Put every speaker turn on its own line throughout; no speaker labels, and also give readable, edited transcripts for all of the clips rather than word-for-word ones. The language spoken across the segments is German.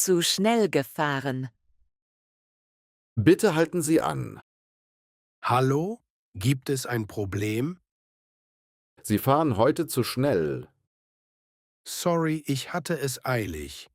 zu schnell gefahren.
Bitte halten Sie an.
Hallo? Gibt es ein Problem?
Sie fahren heute zu schnell.
Sorry, ich hatte es eilig.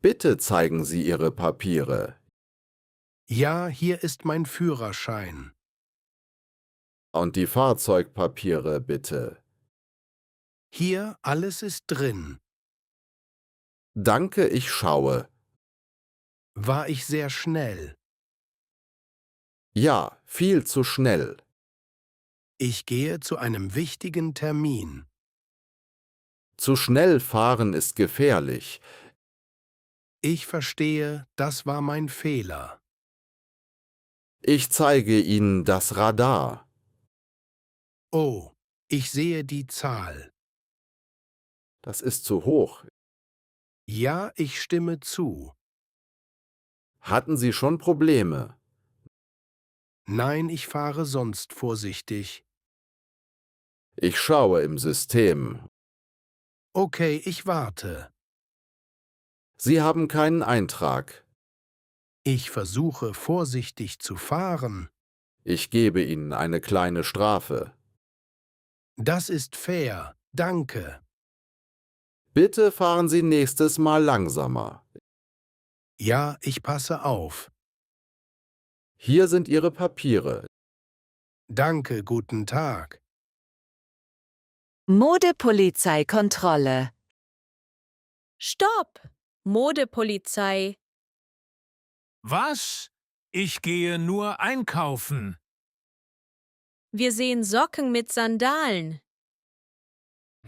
Bitte zeigen Sie Ihre Papiere.
Ja, hier ist mein Führerschein.
Und die Fahrzeugpapiere, bitte.
Hier, alles ist drin.
Danke, ich schaue.
War ich sehr schnell?
Ja, viel zu schnell.
Ich gehe zu einem wichtigen Termin.
Zu schnell fahren ist gefährlich.
Ich verstehe, das war mein Fehler.
Ich zeige Ihnen das Radar.
Oh, ich sehe die Zahl.
Das ist zu hoch.
Ja, ich stimme zu.
Hatten Sie schon Probleme?
Nein, ich fahre sonst vorsichtig.
Ich schaue im System.
Okay, ich warte.
Sie haben keinen Eintrag.
Ich versuche vorsichtig zu fahren.
Ich gebe Ihnen eine kleine Strafe.
Das ist fair, danke.
Bitte fahren Sie nächstes Mal langsamer.
Ja, ich passe auf.
Hier sind Ihre Papiere.
Danke, guten Tag.
Modepolizeikontrolle.
Stopp! Modepolizei.
Was? Ich gehe nur einkaufen.
Wir sehen Socken mit Sandalen.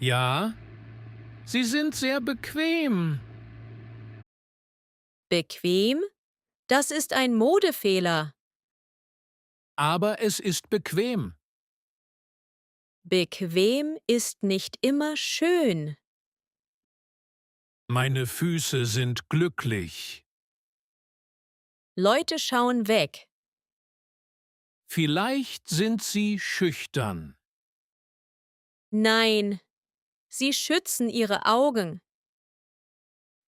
Ja? Sie sind sehr bequem.
Bequem? Das ist ein Modefehler.
Aber es ist bequem.
Bequem ist nicht immer schön.
Meine Füße sind glücklich.
Leute schauen weg.
Vielleicht sind sie schüchtern.
Nein, sie schützen ihre Augen.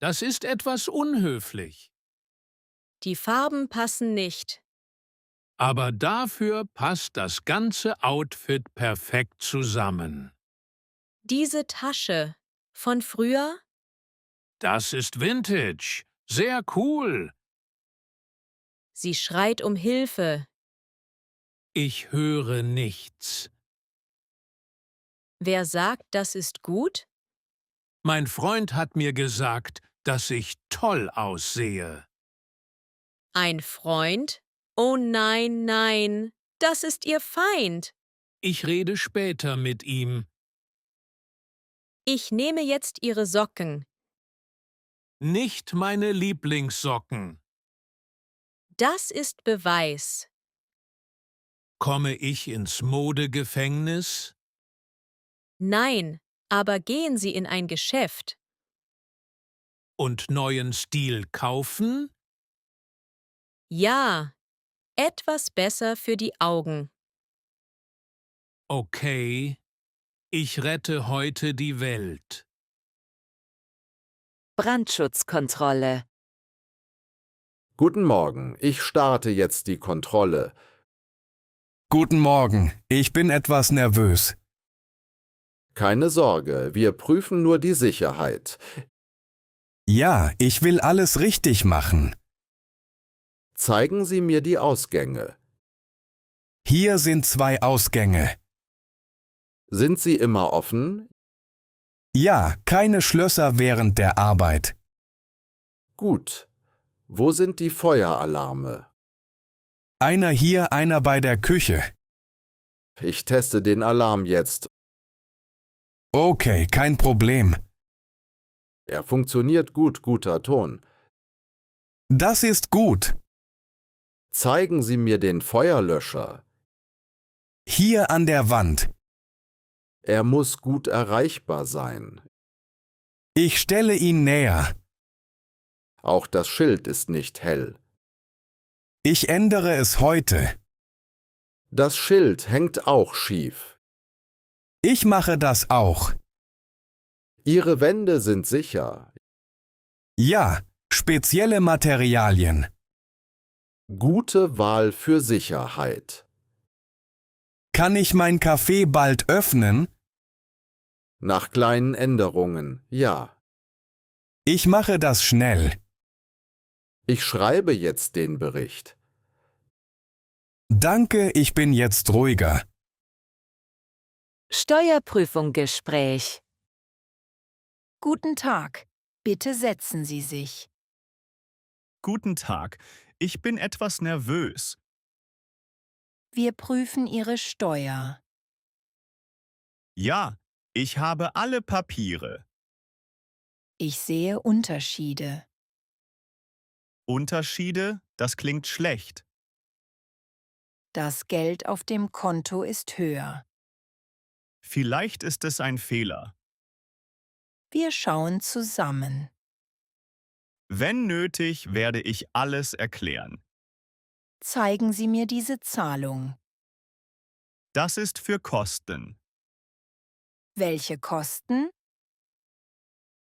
Das ist etwas unhöflich.
Die Farben passen nicht.
Aber dafür passt das ganze Outfit perfekt zusammen.
Diese Tasche von früher?
Das ist Vintage. Sehr cool.
Sie schreit um Hilfe.
Ich höre nichts.
Wer sagt, das ist gut?
Mein Freund hat mir gesagt, dass ich toll aussehe.
Ein Freund? Oh nein, nein, das ist ihr Feind.
Ich rede später mit ihm.
Ich nehme jetzt ihre Socken.
Nicht meine Lieblingssocken.
Das ist Beweis.
Komme ich ins Modegefängnis?
Nein, aber gehen Sie in ein Geschäft.
Und neuen Stil kaufen?
Ja, etwas besser für die Augen.
Okay, ich rette heute die Welt.
Brandschutzkontrolle.
Guten Morgen, ich starte jetzt die Kontrolle.
Guten Morgen, ich bin etwas nervös.
Keine Sorge, wir prüfen nur die Sicherheit.
Ja, ich will alles richtig machen.
Zeigen Sie mir die Ausgänge.
Hier sind 2 Ausgänge.
Sind sie immer offen?
Ja, keine Schlösser während der Arbeit.
Gut. Wo sind die Feueralarme?
Einer hier, einer bei der Küche.
Ich teste den Alarm jetzt.
Okay, kein Problem.
Er funktioniert gut, guter Ton.
Das ist gut.
Zeigen Sie mir den Feuerlöscher.
Hier an der Wand.
Er muss gut erreichbar sein.
Ich stelle ihn näher.
Auch das Schild ist nicht hell.
Ich ändere es heute.
Das Schild hängt auch schief.
Ich mache das auch.
Ihre Wände sind sicher.
Ja, Spezielle Materialien.
Gute Wahl für Sicherheit.
Kann ich mein Café bald öffnen?
Nach kleinen Änderungen, ja.
Ich mache das schnell.
Ich schreibe jetzt den Bericht.
Danke, ich bin jetzt ruhiger.
Steuerprüfung Gespräch.
Guten Tag. Bitte setzen Sie sich.
Guten Tag, ich bin etwas nervös.
Wir prüfen Ihre Steuer.
Ja, ich habe alle Papiere.
Ich sehe Unterschiede.
Unterschiede? Das klingt schlecht.
Das Geld auf dem Konto ist höher.
Vielleicht ist es ein Fehler.
Wir schauen zusammen.
Wenn nötig, werde ich alles erklären.
Zeigen Sie mir diese Zahlung.
Das ist für Kosten.
Welche Kosten?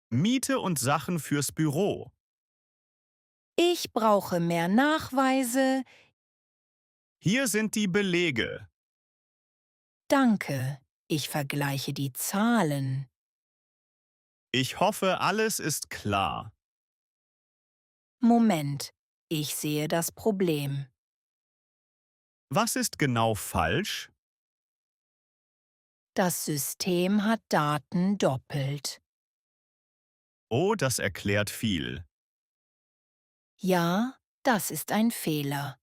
Miete und Sachen fürs Büro.
Ich brauche mehr Nachweise.
Hier sind die Belege.
Danke. Ich vergleiche die Zahlen.
Ich hoffe, alles ist klar.
Moment. Ich sehe das Problem.
Was ist genau falsch?
Das System hat Daten doppelt.
Oh, das erklärt viel.
Ja, das ist ein Fehler.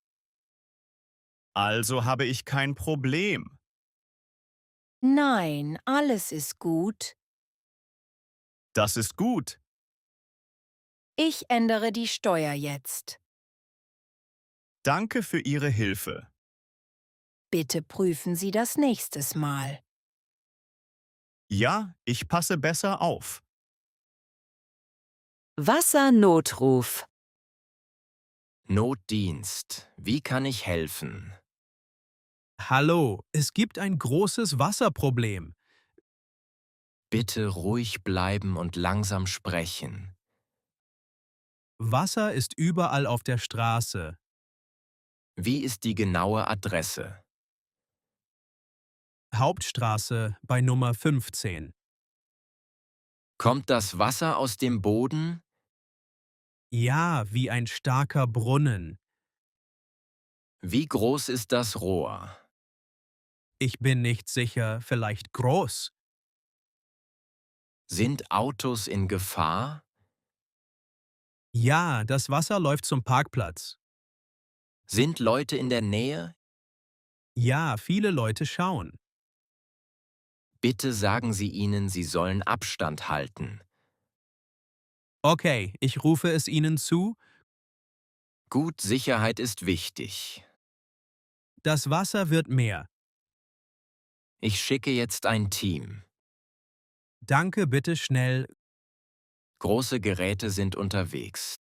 Also habe ich kein Problem.
Nein, alles ist gut.
Das ist gut.
Ich ändere die Steuer jetzt.
Danke für Ihre Hilfe.
Bitte prüfen Sie das nächstes Mal.
Ja, ich passe besser auf.
Wassernotruf.
Notdienst. Wie kann ich helfen?
Hallo, es gibt ein großes Wasserproblem.
Bitte ruhig bleiben und langsam sprechen.
Wasser ist überall auf der Straße.
Wie ist die genaue Adresse?
Hauptstraße bei Nummer 15.
Kommt das Wasser aus dem Boden?
Ja, wie ein starker Brunnen.
Wie groß ist das Rohr?
Ich bin nicht sicher, vielleicht groß.
Sind Autos in Gefahr?
Ja, das Wasser läuft zum Parkplatz.
Sind Leute in der Nähe?
Ja, viele Leute schauen.
Bitte sagen Sie ihnen, sie sollen Abstand halten.
Okay, ich rufe es Ihnen zu.
Gut, Sicherheit ist wichtig.
Das Wasser wird mehr.
Ich schicke jetzt ein Team.
Danke, bitte schnell.
Große Geräte sind unterwegs.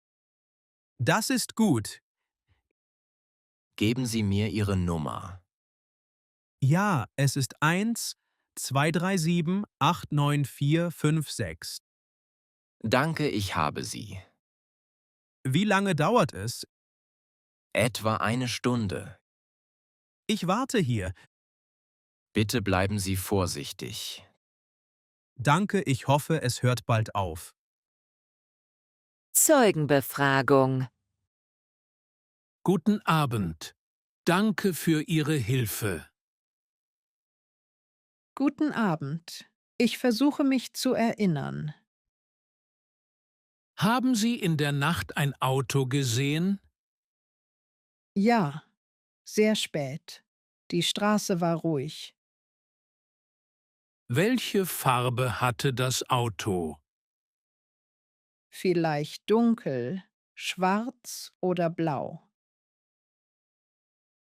Das ist gut.
Geben Sie mir Ihre Nummer.
Ja, es ist 1-237-89456.
Danke, ich habe Sie.
Wie lange dauert es?
Etwa eine Stunde.
Ich warte hier.
Bitte bleiben Sie vorsichtig.
Danke, ich hoffe, es hört bald auf.
Zeugenbefragung.
Guten Abend. Danke für Ihre Hilfe.
Guten Abend. Ich versuche mich zu erinnern.
Haben Sie in der Nacht ein Auto gesehen?
Ja, sehr spät. Die Straße war ruhig.
Welche Farbe hatte das Auto?
Vielleicht dunkel, schwarz oder blau.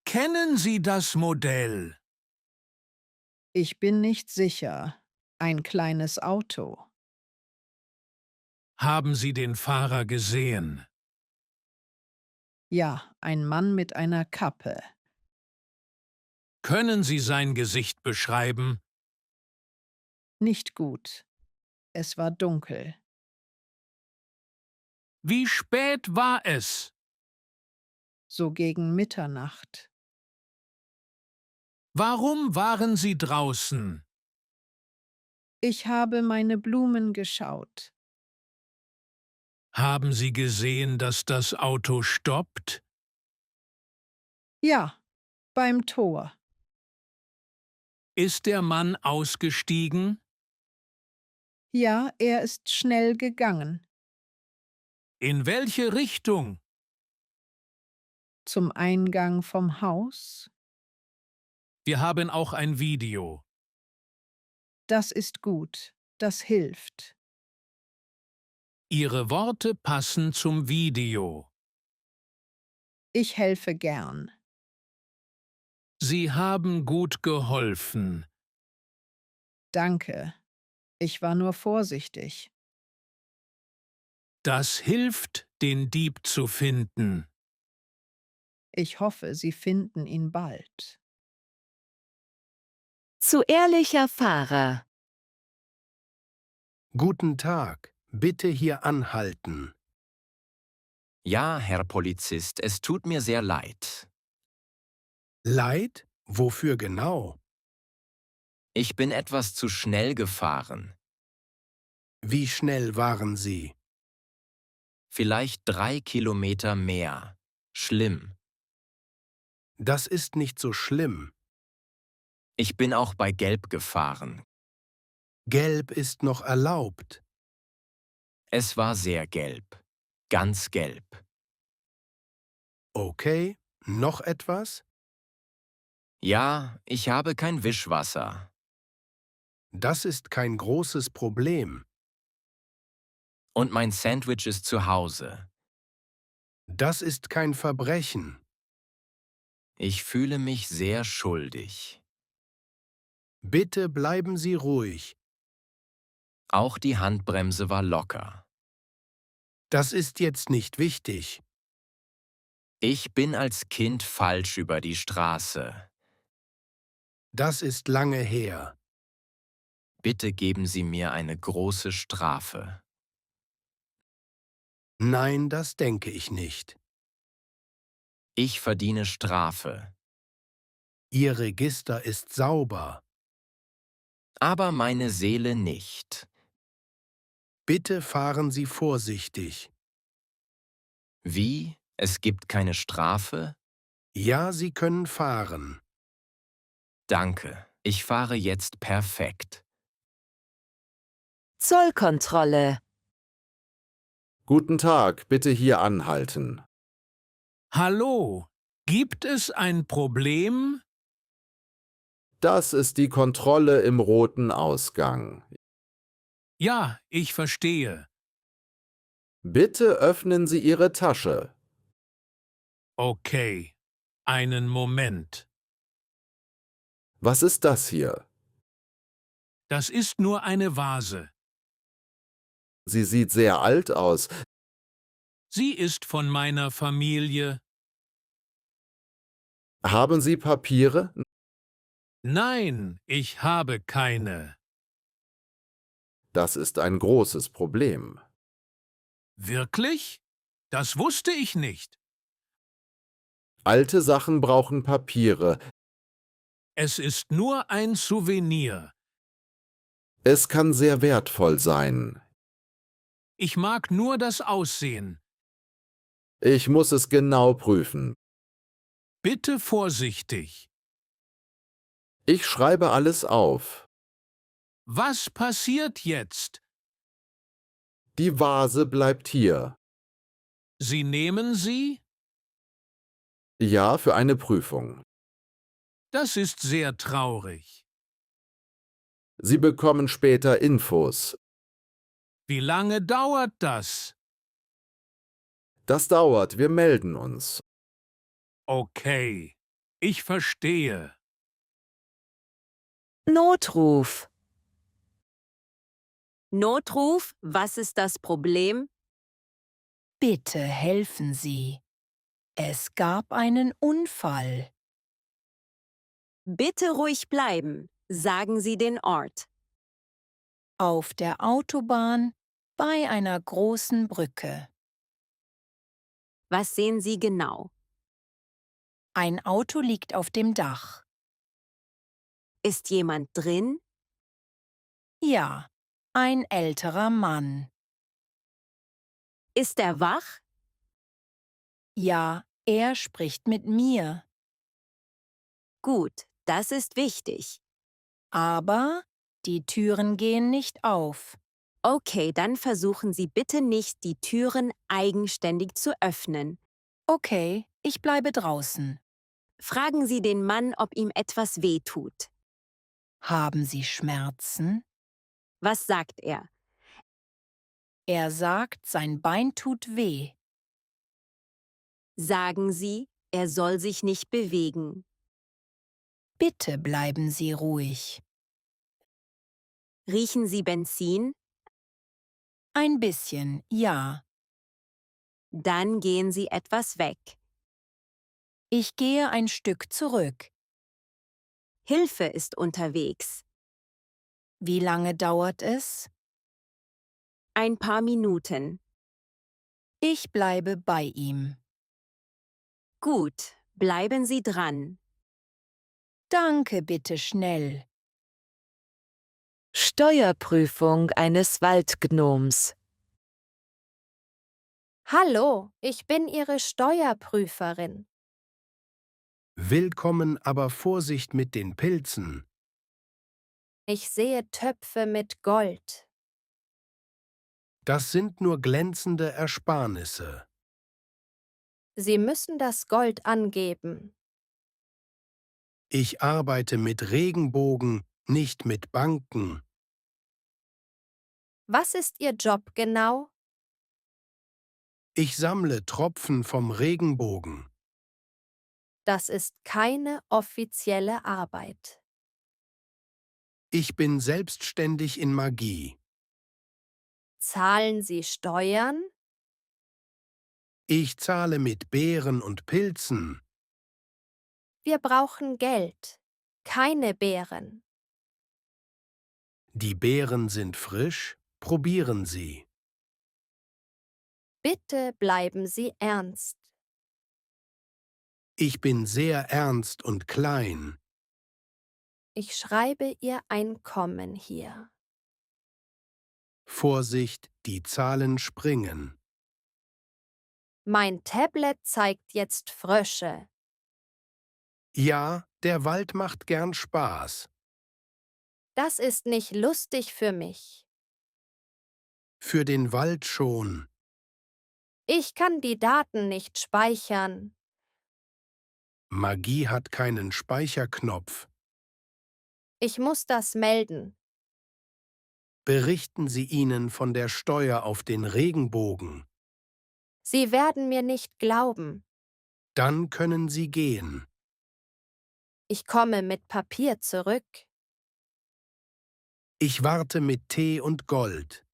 Kennen Sie das Modell?
Ich bin nicht sicher. Ein kleines Auto.
Haben Sie den Fahrer gesehen?
Ja, ein Mann mit einer Kappe.
Können Sie sein Gesicht beschreiben?
Nicht gut. Es war dunkel.
Wie spät war es?
So gegen Mitternacht.
Warum waren Sie draußen?
Ich habe meine Blumen geschaut.
Haben Sie gesehen, dass das Auto stoppt?
Ja, beim Tor.
Ist der Mann ausgestiegen?
Ja, er ist schnell gegangen.
In welche Richtung?
Zum Eingang vom Haus.
Wir haben auch ein Video.
Das ist gut. Das hilft.
Ihre Worte passen zum Video.
Ich helfe gern.
Sie haben gut geholfen.
Danke. Ich war nur vorsichtig.
Das hilft, den Dieb zu finden.
Ich hoffe, Sie finden ihn bald.
Zu ehrlicher Fahrer.
Guten Tag, bitte hier anhalten.
Ja, Herr Polizist, es tut mir sehr leid.
Leid? Wofür genau?
Ich bin etwas zu schnell gefahren.
Wie schnell waren Sie?
Vielleicht 3 Kilometer mehr. Schlimm.
Das ist nicht so schlimm.
Ich bin auch bei Gelb gefahren.
Gelb ist noch erlaubt.
Es war sehr gelb. Ganz gelb.
Okay, noch etwas?
Ja, ich habe kein Wischwasser.
Das ist kein großes Problem.
Und mein Sandwich ist zu Hause.
Das ist kein Verbrechen.
Ich fühle mich sehr schuldig.
Bitte bleiben Sie ruhig.
Auch die Handbremse war locker.
Das ist jetzt nicht wichtig.
Ich bin als Kind falsch über die Straße.
Das ist lange her.
Bitte geben Sie mir eine große Strafe.
Nein, das denke ich nicht.
Ich verdiene Strafe.
Ihr Register ist sauber.
Aber meine Seele nicht.
Bitte fahren Sie vorsichtig.
Wie? Es gibt keine Strafe?
Ja, Sie können fahren.
Danke. Ich fahre jetzt perfekt.
Zollkontrolle.
Guten Tag, bitte hier anhalten.
Hallo, gibt es ein Problem?
Das ist die Kontrolle im roten Ausgang.
Ja, ich verstehe.
Bitte öffnen Sie Ihre Tasche.
Okay, einen Moment.
Was ist das hier?
Das ist nur eine Vase.
Sie sieht sehr alt aus.
Sie ist von meiner Familie.
Haben Sie Papiere?
Nein, ich habe keine.
Das ist ein großes Problem.
Wirklich? Das wusste ich nicht.
Alte Sachen brauchen Papiere.
Es ist nur ein Souvenir.
Es kann sehr wertvoll sein.
Ich mag nur das Aussehen.
Ich muss es genau prüfen.
Bitte vorsichtig.
Ich schreibe alles auf.
Was passiert jetzt?
Die Vase bleibt hier.
Sie nehmen sie?
Ja, für eine Prüfung.
Das ist sehr traurig.
Sie bekommen später Infos.
Wie lange dauert das?
Das dauert, wir melden uns.
Okay, ich verstehe.
Notruf.
Notruf, was ist das Problem?
Bitte helfen Sie. Es gab einen Unfall.
Bitte ruhig bleiben. Sagen Sie den Ort.
Auf der Autobahn bei einer großen Brücke.
Was sehen Sie genau?
Ein Auto liegt auf dem Dach.
Ist jemand drin?
Ja, ein älterer Mann.
Ist er wach?
Ja, er spricht mit mir.
Gut, das ist wichtig.
Aber die Türen gehen nicht auf.
Okay, dann versuchen Sie bitte nicht, die Türen eigenständig zu öffnen.
Okay, ich bleibe draußen.
Fragen Sie den Mann, ob ihm etwas wehtut.
Haben Sie Schmerzen?
Was sagt er?
Er sagt, sein Bein tut weh.
Sagen Sie, er soll sich nicht bewegen.
Bitte bleiben Sie ruhig.
Riechen Sie Benzin?
Ein bisschen, ja.
Dann gehen Sie etwas weg.
Ich gehe ein Stück zurück.
Hilfe ist unterwegs.
Wie lange dauert es?
Ein paar Minuten.
Ich bleibe bei ihm.
Gut, bleiben Sie dran.
Danke, bitte schnell.
Steuerprüfung eines Waldgnoms.
Hallo, ich bin Ihre Steuerprüferin.
Willkommen, aber Vorsicht mit den Pilzen.
Ich sehe Töpfe mit Gold.
Das sind nur glänzende Ersparnisse.
Sie müssen das Gold angeben.
Ich arbeite mit Regenbogen, nicht mit Banken.
Was ist Ihr Job genau?
Ich sammle Tropfen vom Regenbogen.
Das ist keine offizielle Arbeit.
Ich bin selbstständig in Magie.
Zahlen Sie Steuern?
Ich zahle mit Beeren und Pilzen.
Wir brauchen Geld, keine Beeren.
Die Beeren sind frisch, probieren Sie.
Bitte bleiben Sie ernst.
Ich bin sehr ernst und klein.
Ich schreibe Ihr Einkommen hier.
Vorsicht, die Zahlen springen.
Mein Tablet zeigt jetzt Frösche.
Ja, der Wald macht gern Spaß.
Das ist nicht lustig für mich.
Für den Wald schon.
Ich kann die Daten nicht speichern.
Magie hat keinen Speicherknopf.
Ich muss das melden.
Berichten Sie ihnen von der Steuer auf den Regenbogen.
Sie werden mir nicht glauben.
Dann können Sie gehen.
Ich komme mit Papier zurück.
Ich warte mit Tee und Gold.